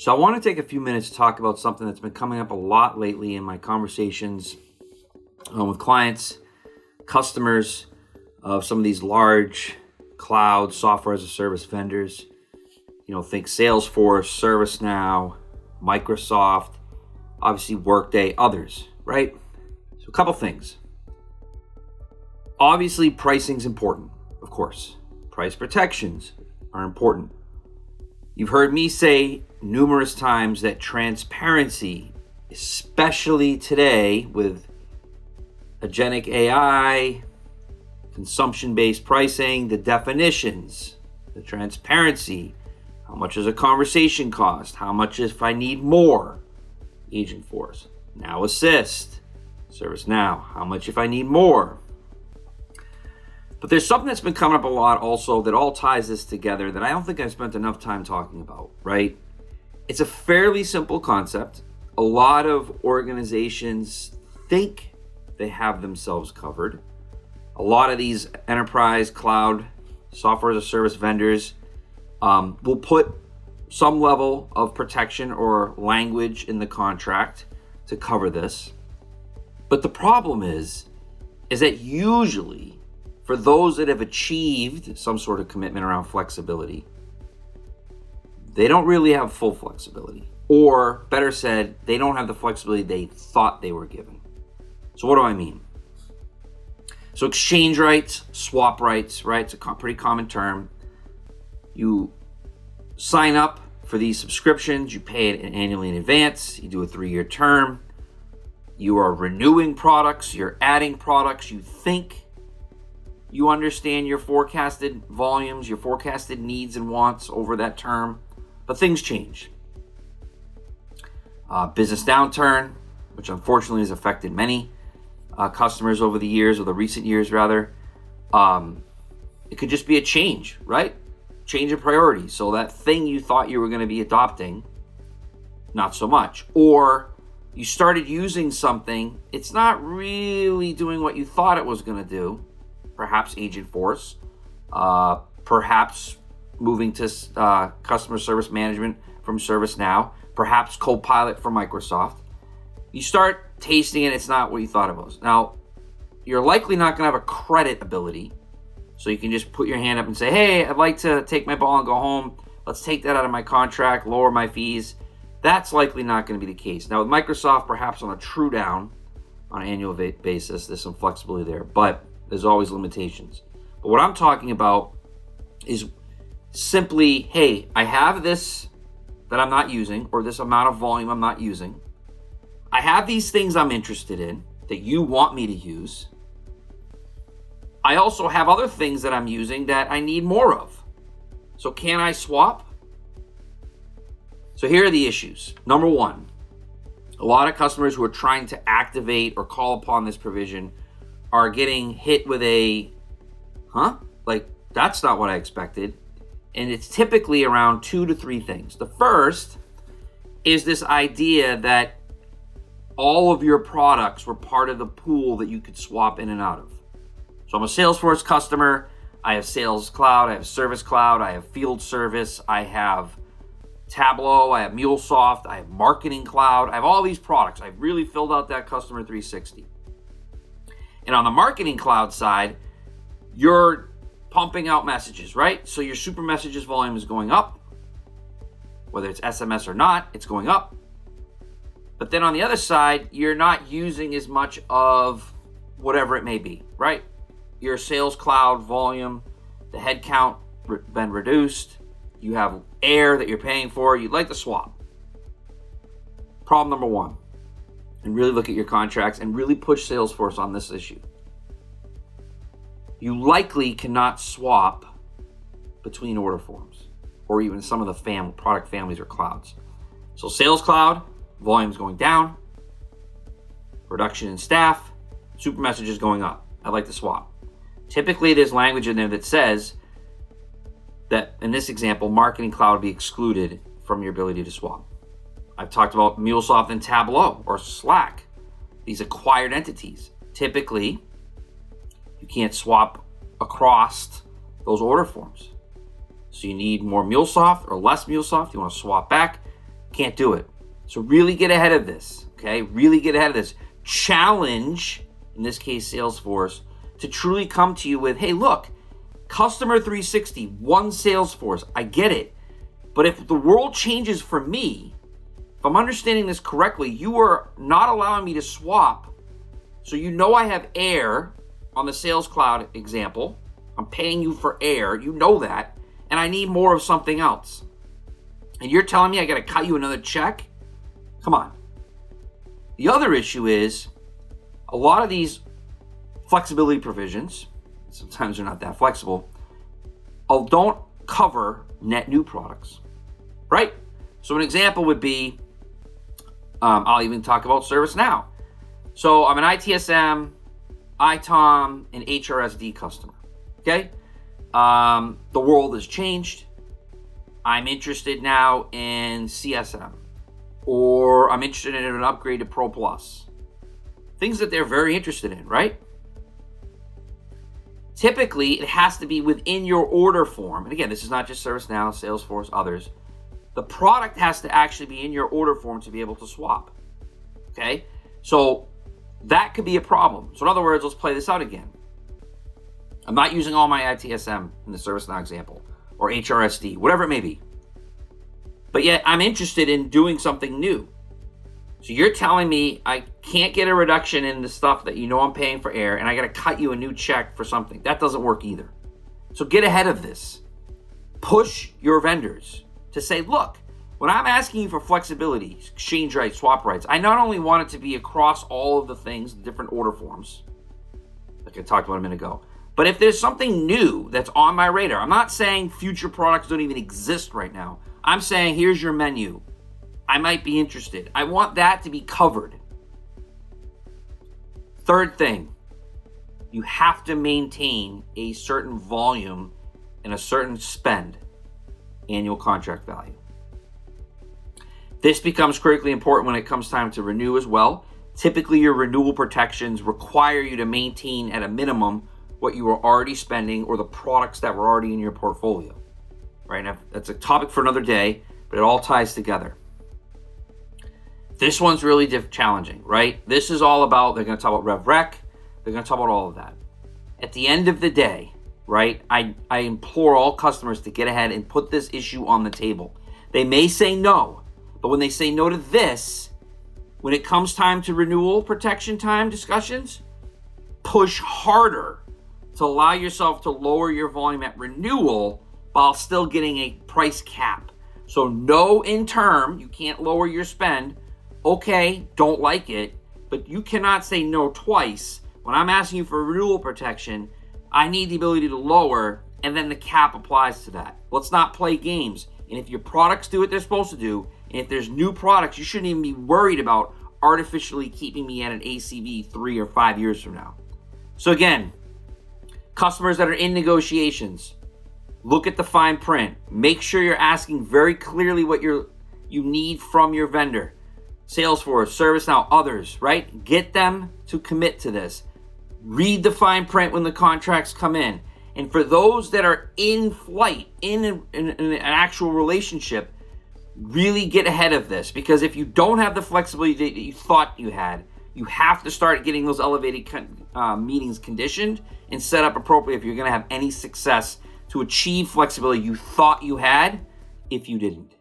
So I want to take a few minutes to talk about something that's been coming up a lot lately in my conversations with clients, customers of some of these large cloud software as a service vendors. Think Salesforce, ServiceNow, Microsoft, obviously Workday, others, right? So a couple things. Obviously, pricing's important, of course. Price protections are important. You've heard me say numerous times that transparency, especially today with agentic AI, consumption-based pricing, the definitions, the transparency, how much does a conversation cost? How much if I need more? Agentforce, Now Assist, ServiceNow, how much if I need more? But there's something that's been coming up a lot also that all ties this together that I don't think I've spent enough time talking about, right? It's a fairly simple concept. A lot of organizations think they have themselves covered. A lot of these enterprise cloud software as a service vendors will put some level of protection or language in the contract to cover this. But the problem is that usually for those that have achieved some sort of commitment around flexibility, they don't really have full flexibility. Or better said, they don't have the flexibility they thought they were given. So what do I mean? So exchange rights, swap rights, right? It's a pretty common term. You sign up for these subscriptions, you pay it annually in advance, you do a 3-year term, you are renewing products, you're adding products, you think you understand your forecasted volumes, your forecasted needs and wants over that term, but things change. Business downturn, which unfortunately has affected many customers over the years, or the recent years rather. It could just be a change, right? Change of priority. So that thing you thought you were going to be adopting, not so much. Or you started using something, it's not really doing what you thought it was going to do. Perhaps Agentforce, perhaps moving to customer service management from ServiceNow, perhaps Copilot from Microsoft. You start tasting it, it's not what you thought it was. Now, you're likely not going to have a credit ability, so you can just put your hand up and say, hey, I'd like to take my ball and go home. Let's take that out of my contract, lower my fees. That's likely not going to be the case. Now, with Microsoft, perhaps on a true down on an annual basis, there's some flexibility there, but there's always limitations. But what I'm talking about is simply, hey, I have this that I'm not using, or this amount of volume I'm not using. I have these things I'm interested in that you want me to use. I also have other things that I'm using that I need more of. So can I swap? So here are the issues. Number one, a lot of customers who are trying to activate or call upon this provision are getting hit with a, like, that's not what I expected. And it's typically around 2 to 3 things. The first is this idea that all of your products were part of the pool that you could swap in and out of. So I'm a Salesforce customer. I have Sales Cloud. I have Service Cloud. I have Field Service. I have Tableau. I have MuleSoft. I have Marketing Cloud. I have all these products. I've really filled out that Customer 360. And on the Marketing Cloud side, you're pumping out messages, right? So your super messages volume is going up. Whether it's SMS or not, it's going up. But then on the other side, you're not using as much of whatever it may be, right? Your Sales Cloud volume, the headcount been reduced. You have air that you're paying for. You'd like to swap. Problem number one, and really look at your contracts and really push Salesforce on this issue. You likely cannot swap between order forms or even some of the product families or clouds. So Sales Cloud, volume's going down, reduction in staff, super messages going up. I'd like to swap. Typically, there's language in there that says that, in this example, Marketing Cloud would be excluded from your ability to swap. I've talked about MuleSoft and Tableau or Slack, these acquired entities. Typically, you can't swap across those order forms. So you need more MuleSoft or less MuleSoft. You want to swap back. Can't do it. So really get ahead of this, okay? Really get ahead of this. Challenge, in this case, Salesforce, to truly come to you with, hey, look, Customer 360, one Salesforce, I get it. But if the world changes for me, if I'm understanding this correctly, you are not allowing me to swap. So you know I have air on the Sales Cloud example. I'm paying you for air, you know that, and I need more of something else. And you're telling me I got to cut you another check? Come on. The other issue is a lot of these flexibility provisions, sometimes they're not that flexible, don't cover net new products, right? So an example would be, I'll even talk about ServiceNow. So I'm an ITSM, ITOM, and HRSD customer, okay? The world has changed. I'm interested now in CSM, or I'm interested in an upgrade to Pro Plus. Things that they're very interested in, right? Typically, it has to be within your order form. And again, this is not just ServiceNow, Salesforce, others. The product has to actually be in your order form to be able to swap, okay? So that could be a problem. So in other words, let's play this out again. I'm not using all my ITSM in the ServiceNow example, or HRSD, whatever it may be. But yet I'm interested in doing something new. So you're telling me I can't get a reduction in the stuff that you know I'm paying for air, and I got to cut you a new check for something. That doesn't work either. So get ahead of this. Push your vendors to say, look, when I'm asking you for flexibility, exchange rights, swap rights, I not only want it to be across all of the things, different order forms, like I talked about a minute ago, but if there's something new that's on my radar, I'm not saying future products don't even exist right now. I'm saying, here's your menu. I might be interested. I want that to be covered. Third thing, you have to maintain a certain volume and a certain spend, annual contract value. This becomes critically important when it comes time to renew as well. Typically, your renewal protections require you to maintain at a minimum what you were already spending or the products that were already in your portfolio. Right? Now, that's a topic for another day, but it all ties together. This one's really challenging, right? This is all about, they're going to talk about Rev Rec, they're going to talk about all of that. At the end of the day, right, I implore all customers to get ahead and put this issue on the table. They may say no, but when they say no to this, when it comes time to renewal protection time discussions, push harder to allow yourself to lower your volume at renewal while still getting a price cap. So no in term, you can't lower your spend. Okay, don't like it, but you cannot say no twice. When I'm asking you for renewal protection, I need the ability to lower, and then the cap applies to that. Let's not play games. And if your products do what they're supposed to do, and if there's new products, you shouldn't even be worried about artificially keeping me at an ACV 3 or 5 years from now. So again, customers that are in negotiations, look at the fine print. Make sure you're asking very clearly what you need from your vendor. Salesforce, ServiceNow, others, right? Get them to commit to this. Read the fine print when the contracts come in. And for those that are in flight, in an actual relationship, really get ahead of this. Because if you don't have the flexibility that you thought you had, you have to start getting those elevated meetings conditioned and set up appropriately if you're going to have any success to achieve flexibility you thought you had if you didn't.